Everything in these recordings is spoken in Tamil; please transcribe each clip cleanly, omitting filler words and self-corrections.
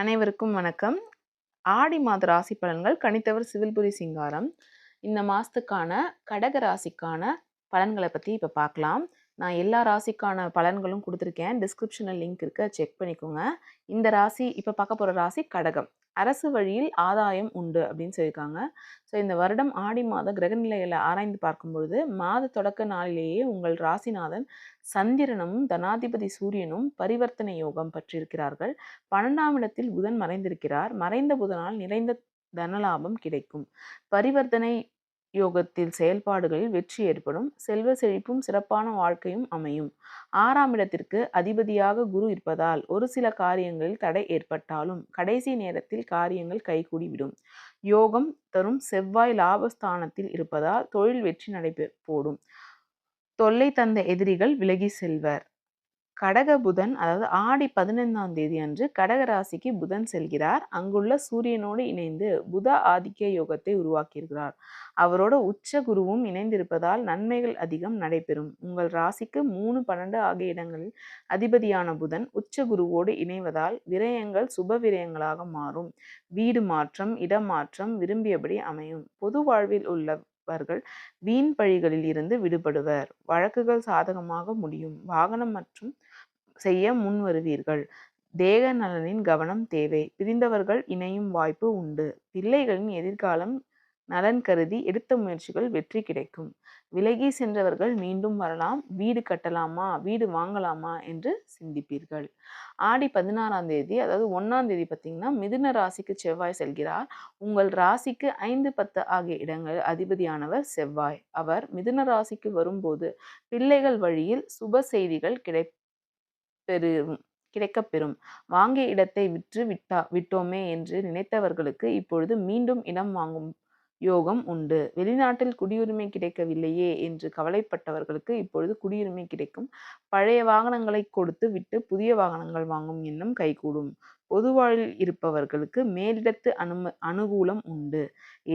அனைவருக்கும் வணக்கம். ஆடி மாத ராசி பலன்கள் கணித்தவர் சிவில்புரி சிங்காரம். இந்த மாதத்துக்கான கடக ராசிக்கான பலன்களை பற்றி இப்போ பார்க்கலாம். நான் எல்லா ராசிக்கான பலன்களும் கொடுத்துருக்கேன். டிஸ்கிரிப்ஷனில் லிங்க் இருக்கு, செக் பண்ணிக்கோங்க. இந்த ராசி இப்போ பார்க்க போகிற ராசி கடகம். அரசு வழியில் ஆதாயம் உண்டு அப்படின்னு சொல்லியிருக்காங்க. ஸோ இந்த வருடம் ஆடி மாத கிரகநிலைகளை ஆராய்ந்து பார்க்கும்பொழுது மாத தொடக்க நாளிலேயே உங்கள் ராசிநாதன் சந்திரனும் தனாதிபதி சூரியனும் பரிவர்த்தனை யோகம் பற்றியிருக்கிறார்கள். 12ஆம் இடத்தில் புதன் மறைந்திருக்கிறார். மறைந்த புதனால் நிறைந்த தனலாபம் கிடைக்கும். பரிவர்த்தனை யோகத்தில் செயல்பாடுகளில் வெற்றி ஏற்படும். செல்வ செழிப்பும் சிறப்பான வாழ்க்கையும் அமையும். 6ஆம் இடத்திற்கு அதிபதியாக குரு இருப்பதால் ஒரு சில காரியங்களில் தடை ஏற்பட்டாலும் கடைசி நேரத்தில் காரியங்கள் கைகூடிவிடும். யோகம் தரும் செவ்வாய் லாபஸ்தானத்தில் இருப்பதால் தொழில் வெற்றி போடும். தொல்லை தந்த எதிரிகள் விலகி செல்வர். கடக புதன், அதாவது ஆடி 15ஆம் தேதி அன்று கடக ராசிக்கு புதன் செல்கிறார். அங்குள்ள சூரியனோடு இணைந்து புத ஆதிக்க யோகத்தை உருவாக்கியிருக்கிறார். அவரோட உச்ச குருவும் இணைந்திருப்பதால் நன்மைகள் அதிகம் நடைபெறும். உங்கள் ராசிக்கு 3, 12 ஆகிய இடங்களில் அதிபதியான புதன் உச்ச குருவோடு இணைவதால் விரயங்கள் சுப விரயங்களாக மாறும். வீடு மாற்றம், இடமாற்றம் விரும்பியபடி அமையும். பொது வாழ்வில் உள்ளவர்கள் வீண் பழிகளில் இருந்து விடுபடுவர். வழக்குகள் சாதகமாக முடியும். வாகனம் மற்றும் செய்ய முன் வருவீர்கள். தேக நலனின் கவனம் தேவை. பிரிந்தவர்கள் இணையும் வாய்ப்பு உண்டு. பிள்ளைகளின் எதிர்காலம் நலன் கருதி எடுத்த முயற்சிகள் வெற்றி கிடைக்கும். விலகி சென்றவர்கள் மீண்டும் வரலாம். வீடு கட்டலாமா, வீடு வாங்கலாமா என்று சிந்திப்பீர்கள். ஆடி 16ஆம் தேதி, அதாவது 1ஆம் தேதி பார்த்தீங்கன்னா மிதுன ராசிக்கு செவ்வாய் செல்கிறார். உங்கள் ராசிக்கு 5, 10 ஆகிய இடங்கள் அதிபதியானவர் செவ்வாய். அவர் மிதுன ராசிக்கு வரும்போது பிள்ளைகள் வழியில் சுப செய்திகள் கிடைக்கப்பெறும். வாங்கிய இடத்தை விட்டோமே என்று நினைத்தவர்களுக்கு இப்பொழுது மீண்டும் இடம் வாங்கும் யோகம் உண்டு. வெளிநாட்டில் குடியுரிமை கிடைக்கவில்லையே என்று கவலைப்பட்டவர்களுக்கு இப்பொழுது குடியுரிமை கிடைக்கும். பழைய வாகனங்களை கொடுத்து விட்டு புதிய வாகனங்கள் வாங்கும் எண்ணம் கைகூடும். பொது வாழ்வில் இருப்பவர்களுக்கு மேலிடத்து அனுகூலம் உண்டு.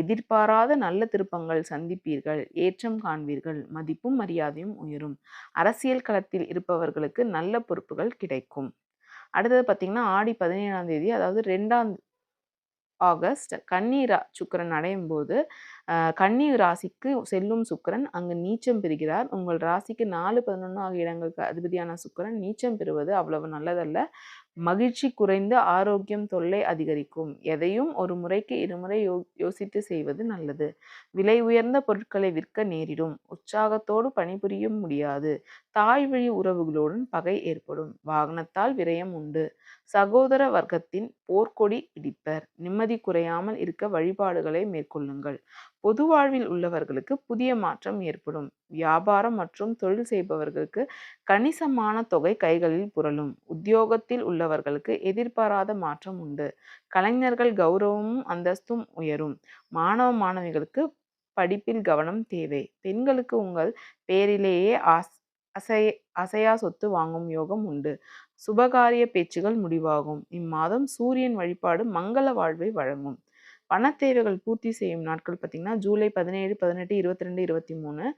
எதிர்பாராத நல்ல திருப்பங்கள் சந்திப்பீர்கள். ஏற்றம் காண்பீர்கள். மதிப்பும் மரியாதையும் உயரும். அரசியல் களத்தில் இருப்பவர்களுக்கு நல்ல பொறுப்புகள் கிடைக்கும். அடுத்தது பார்த்தீங்கன்னா ஆடி 17ஆம் தேதி, அதாவது 2ஆம் ஆகஸ்ட் கன்னி சுக்கிரன் அடையும் போது கன்னி ராசிக்கு செல்லும் சுக்கிரன் அங்கு நீச்சம் பெறுகிறார். உங்கள் ராசிக்கு 4, 11 ஆகிய இடங்களுக்கு அதிபதியான சுக்கிரன் நீச்சம் பெறுவது அவ்வளவு நல்லதல்ல. மகிழ்ச்சி குறைந்து ஆரோக்கியம் தொல்லை அதிகரிக்கும். எதையும் ஒரு முறைக்கு 2 முறை யோசித்து செய்வது நல்லது. விலை உயர்ந்த பொருட்களை விற்க நேரிடும். உற்சாகத்தோடு பணிபுரிய முடியாது. தாய் வழி உறவுகளுடன் பகை ஏற்படும். வாகனத்தால் விரயம் உண்டு. சகோதர வர்க்கத்தின் போர்க்கொடி பிடிப்பர். நிம்மதி குறையாமல் இருக்க வழிபாடுகளை மேற்கொள்ளுங்கள். பொது வாழ்வில் உள்ளவர்களுக்கு புதிய மாற்றம் ஏற்படும். வியாபாரம் மற்றும் தொழில் செய்பவர்களுக்கு கணிசமான தொகை கைகளில் புரளும். உத்தியோகத்தில் உள்ளவர்களுக்கு எதிர்பாராத மாற்றம் உண்டு. கலைஞர்கள் கௌரவமும் அந்தஸ்தும் உயரும். மாணவ மாணவிகளுக்கு படிப்பில் கவனம் தேவை. பெண்களுக்கு உங்கள் பேரிலேயே அசையா சொத்து வாங்கும் யோகம் உண்டு. சுபகாரிய பேச்சுகள் முடிவாகும். இம்மாதம் சூரியன் வழிபாடு மங்கள வாழ்வை வழங்கும். பணத்தேவைகள் பூர்த்தி செய்யும் நாட்கள் பார்த்தீங்கன்னா ஜூலை 17, 18, 22, 23.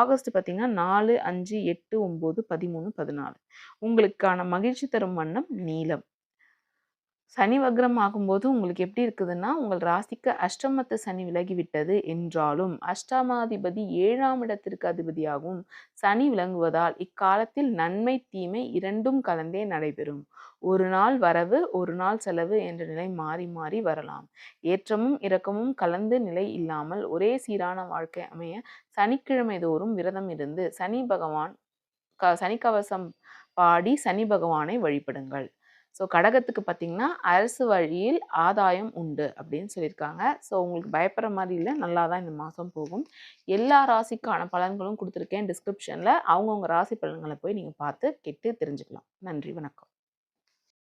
ஆகஸ்ட் பார்த்தீங்கன்னா 4, 5, 8, 9, 13, 14. உங்களுக்கான மகிழ்ச்சி தரும் வண்ணம் நீலம். சனி வக்ரம் ஆகும்போது உங்களுக்கு எப்படி இருக்குதுன்னா, உங்கள் ராசிக்கு அஷ்டமத்து சனி விலகிவிட்டது என்றாலும் அஷ்டமாதிபதி 7ஆம் இடத்திற்கு அதிபதியாகவும் சனி விளங்குவதால் இக்காலத்தில் நன்மை தீமை இரண்டும் கலந்தே நடைபெறும். ஒரு நாள் வரவு, ஒரு நாள் செலவு என்ற நிலை மாறி மாறி வரலாம். ஏற்றமும் இறக்கமும் கலந்து நிலை இல்லாமல் ஒரே சீரான வாழ்க்கை அமைய சனிக்கிழமை தோறும் விரதம் இருந்து சனி கவசம் பாடி சனி பகவானை வழிபடுங்கள். ஸோ கடகத்துக்கு பார்த்தீங்கன்னா அரசு வழியில் ஆதாயம் உண்டு அப்படின்னு சொல்லியிருக்காங்க. ஸோ உங்களுக்கு பயப்படுற மாதிரி இல்லை, நல்லா தான் இந்த மாதம் போகும். எல்லா ராசிக்கான பலன்களும் கொடுத்துருக்கேன் டிஸ்கிரிப்ஷனில். அவங்கவுங்க ராசி பலன்களை போய் நீங்கள் பார்த்து கேட்டு தெரிஞ்சுக்கலாம். நன்றி, வணக்கம்.